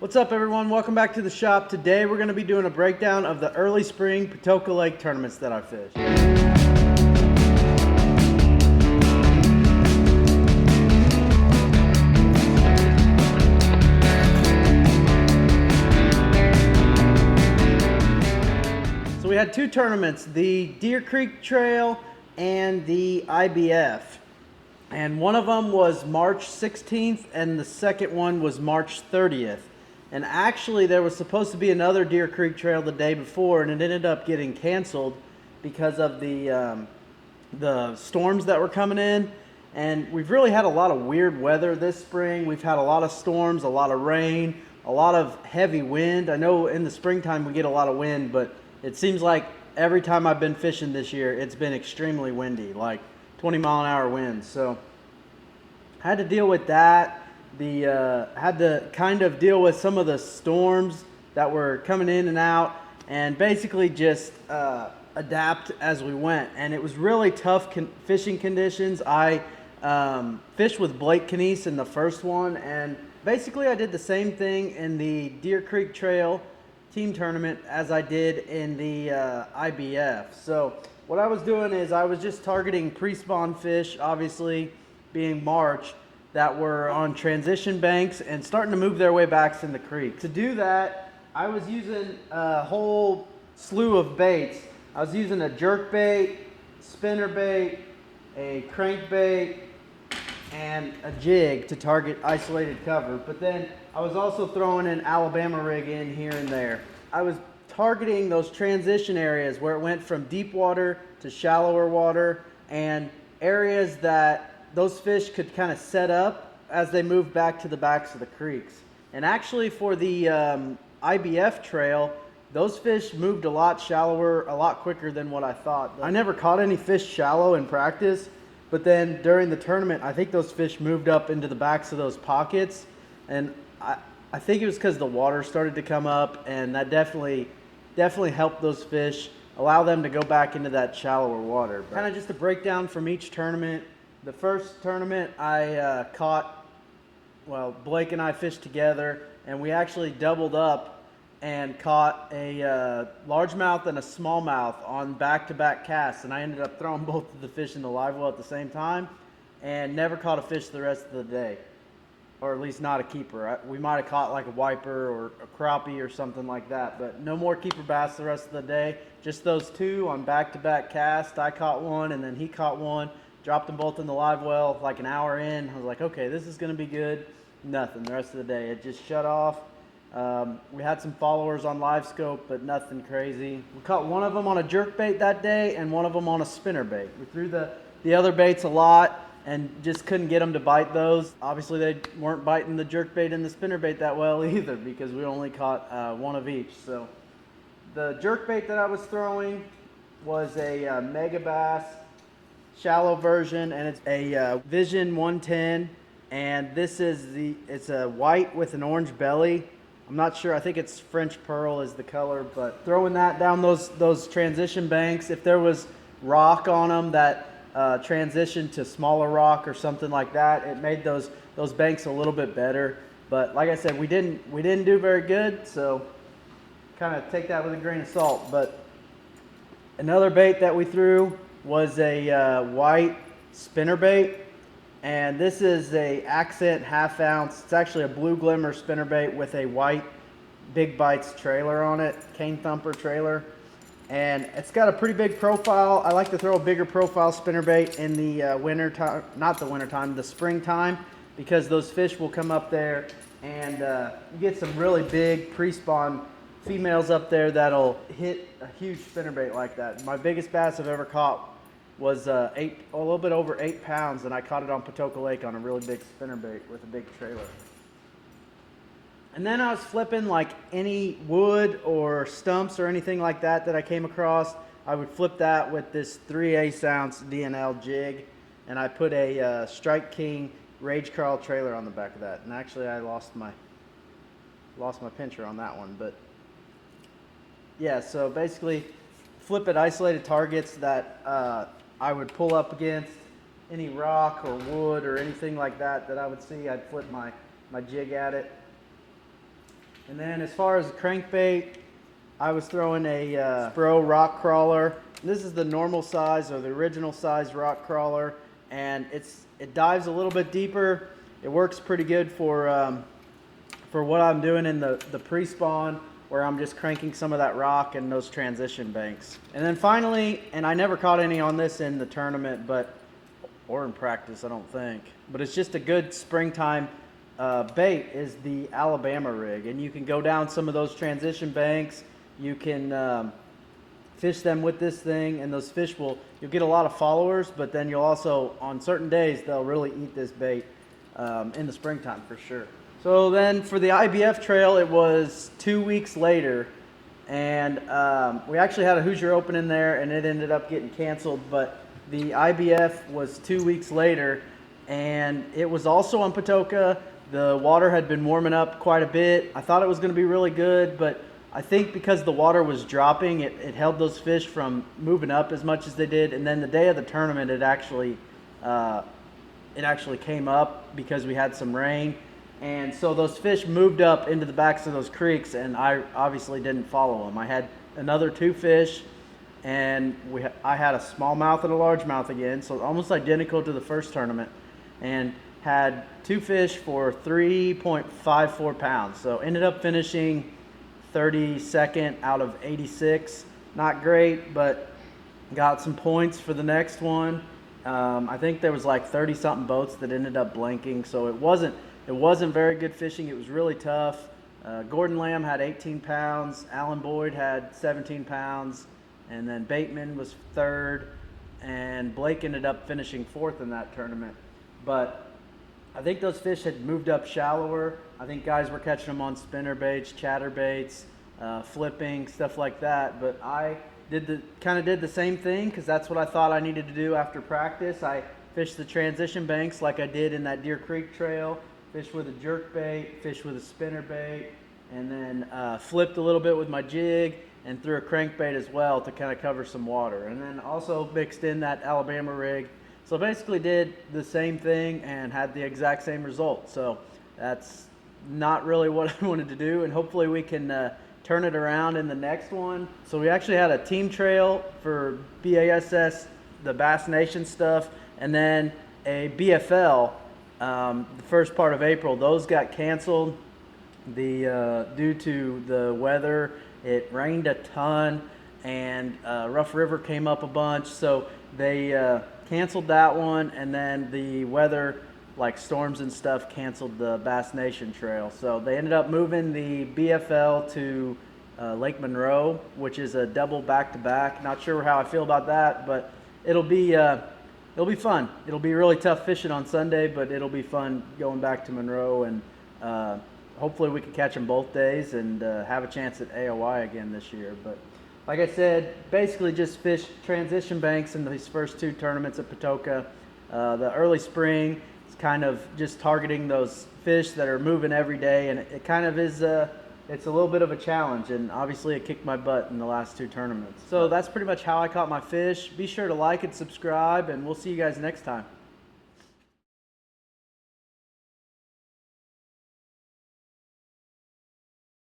What's up, everyone? Welcome back to the shop. Today we're going to be doing a breakdown of the early spring Patoka Lake tournaments that I fished. So we had two tournaments, the Deer Creek Trail and the IBF. And one of them was March 16th and the second one was March 30th. And actually there was supposed to be another Deer Creek Trail the day before, and it ended up getting canceled because of the storms that were coming in. And we've really had a lot of weird weather this spring. We've had a lot of storms, a lot of rain, a lot of heavy wind. I know in the springtime we get a lot of wind, but it seems like every time I've been fishing this year, it's been extremely windy, like 20-mile-an-hour winds. So I had to deal with that. Had to kind of deal with some of the storms that were coming in and out, and basically just adapt as we went. And it was really tough fishing conditions. I fished with Blake Canese in the first one, and basically I did the same thing in the Deer Creek Trail team tournament as I did in the IBF. So what I was doing is I was just targeting pre-spawn fish, obviously being March, that were on transition banks and starting to move their way back in the creek. To do that, I was using a whole slew of baits. I was using a jerk bait, spinner bait, a crankbait, and a jig to target isolated cover. But then I was also throwing an Alabama rig in here and there. I was targeting those transition areas where it went from deep water to shallower water, and areas that those fish could kind of set up as they moved back to the backs of the creeks. And actually for the IBF trail, those fish moved a lot shallower, a lot quicker than what I thought. I never caught any fish shallow in practice, but then during the tournament, I think those fish moved up into the backs of those pockets. And I think it was because the water started to come up, and that definitely helped those fish, allow them to go back into that shallower water. Kind of just a breakdown from each tournament. The first tournament I Blake and I fished together, and we actually doubled up and caught a largemouth and a smallmouth on back-to-back casts, and I ended up throwing both of the fish in the live well at the same time and never caught a fish the rest of the day, or at least not a keeper. We might have caught like a wiper or a crappie or something like that, but no more keeper bass the rest of the day. Just those two on back-to-back casts. I caught one and then he caught one. Dropped them both in the live well like an hour in. I was like, okay, this is going to be good. Nothing the rest of the day. It just shut off. We had some followers on live scope, but nothing crazy. We caught one of them on a jerk bait that day and one of them on a spinner bait. We threw the other baits a lot and just couldn't get them to bite those. Obviously, they weren't biting the jerk bait and the spinner bait that well either, because we only caught one of each. So the jerk bait that I was throwing was a mega bass shallow version, and it's a Vision 110, and it's a white with an orange belly. I'm not sure, I think it's French pearl is the color, but throwing that down those transition banks, if there was rock on them that transitioned to smaller rock or something like that, it made those banks a little bit better. But like I said, we didn't do very good, so kind of take that with a grain of salt. But another bait that we threw was a white spinner bait, and this is a accent half ounce. It's actually a blue glimmer spinner bait with a white Big Bites trailer on it, cane thumper trailer, and it's got a pretty big profile. I like to throw a bigger profile spinner bait in the winter time, not the winter time, the springtime, because those fish will come up there, and you get some really big pre-spawn females up there that'll hit a huge spinnerbait like that. My biggest bass I've ever caught was a little bit over 8 pounds, and I caught it on Patoka Lake on a really big spinnerbait with a big trailer. And then I was flipping like any wood or stumps or anything like that I came across. I would flip that with this 3/8 ounce DNL jig, and I put a Strike King Rage Carl trailer on the back of that. And actually I lost my pincher on that one, but yeah, so basically flip at isolated targets that I would pull up against any rock or wood or anything like that I would see. I'd flip my jig at it. And then as far as crankbait, I was throwing a Spro rock crawler. This is the normal size or the original size rock crawler, and it dives a little bit deeper. It works pretty good for what I'm doing in the pre-spawn, where I'm just cranking some of that rock and those transition banks. And then finally, and I never caught any on this in the tournament, or in practice, I don't think, but it's just a good springtime bait, is the Alabama rig. And you can go down some of those transition banks. You can fish them with this thing, and those fish you'll get a lot of followers, but then you'll also, on certain days, they'll really eat this bait in the springtime for sure. So then for the IBF trail, it was 2 weeks later, and we actually had a Hoosier Open in there, and it ended up getting canceled, but the IBF was 2 weeks later, and it was also on Patoka. The water had been warming up quite a bit. I thought it was going to be really good, but I think because the water was dropping, it held those fish from moving up as much as they did. And then the day of the tournament, it actually came up because we had some rain. And so those fish moved up into the backs of those creeks, and I obviously didn't follow them. I had another 2 fish, and I had a smallmouth and a largemouth again, so almost identical to the first tournament, and had 2 fish for 3.54 pounds. So ended up finishing 32nd out of 86. Not great, but got some points for the next one. I think there was like 30 something boats that ended up blanking, so it wasn't very good fishing. It was really tough. Gordon Lamb had 18 pounds, Alan Boyd had 17 pounds, and then Bateman was 3rd, and Blake ended up finishing 4th in that tournament. But I think those fish had moved up shallower. I think guys were catching them on spinner baits, chatter baits, flipping, stuff like that. But I kind of did the same thing, because that's what I thought I needed to do after practice. I fished the transition banks like I did in that Deer Creek trail, fished with a jerk bait, fished with a spinner bait, and then flipped a little bit with my jig and threw a crankbait as well to kind of cover some water. And then also mixed in that Alabama rig. So basically did the same thing and had the exact same result. So that's not really what I wanted to do, and hopefully we can turn it around in the next one. So we actually had a team trail for BASS, the Bass Nation stuff, and then a BFL the first part of April. Those got canceled due to the weather. It rained a ton, and Rough River came up a bunch, so they canceled that one. And then the weather, like storms and stuff, canceled the Bass Nation trail. So they ended up moving the BFL to Lake Monroe, which is a double back-to-back. Not sure how I feel about that, but it'll be fun. It'll be really tough fishing on Sunday, but it'll be fun going back to Monroe, and hopefully we can catch them both days and have a chance at AOI again this year. But like I said, basically just fish transition banks in these first 2 tournaments at Patoka. The early spring is kind of just targeting those fish that are moving every day, and it kind of is it's a little bit of a challenge, and obviously it kicked my butt in the last 2 tournaments. So that's pretty much how I caught my fish. Be sure to like and subscribe, and we'll see you guys next time.